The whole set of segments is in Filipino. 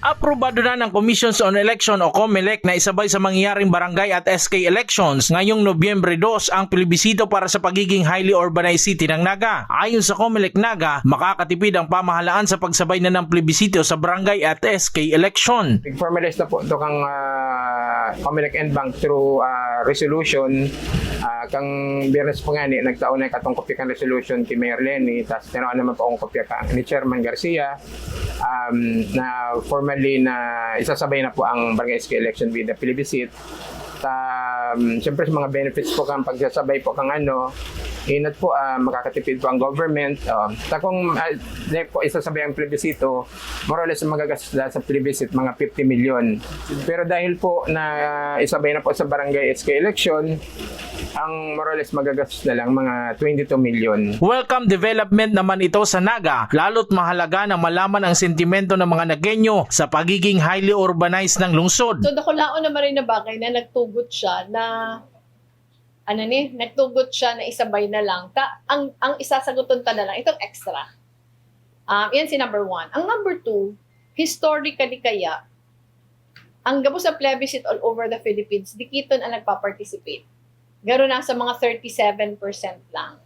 Aprobado na ng Commissions on Election o COMELEC na isabay sa mangyayaring barangay at SK elections ngayong Nobyembre 2 ang plebisito para sa pagiging highly urbanized city ng Naga. Ayon sa COMELEC Naga, makakatipid ang pamahalaan sa pagsabay na ng plebisito sa barangay at SK election. Formalize na po ito kang COMELEC NBank through resolution. Kang Biyernes po nga ni, nagtaon na katong kopya kang resolution kay Mayor Lenny, tapos tinawag naman po akong kopya ka ni Chairman Garcia na formally na isasabay na po ang barangay SK election with the plebiscite. Siyempre sa mga benefits po kang pagsasabay po kang inat po makakatipid po ang government. Kung po isasabay ang plebisito, more or less magagastos sa plebiscite mga 50 million. Pero dahil po na isabay na po sa barangay SK election, ang more or less magagastos na lang mga 22 million. Welcome development naman ito sa Naga, lalo't mahalaga na malaman ang sentimento ng mga Nagenyo sa pagiging highly urbanized ng lungsod. So dakulaon naman rin na bagay na nagtugot siya na nagtugot siya na isabay na lang. Ang isasaguton ta na lang itong extra. Yan si number 1. Ang number 2, historically kaya ang gabo sa plebiscite all over the Philippines, dikiton ang nagpa-participate. Garo na sa mga 37% lang.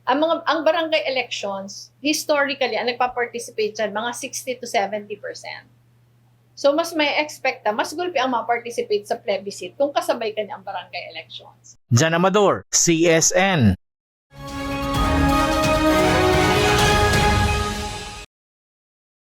Ang barangay elections, historically, ang nagpa-participate dyan, mga 60 to 70%. So, mas may expect mas gulpi ang ma-participate sa plebiscite kung kasabay ka ang barangay elections. Jan Amador, CSN.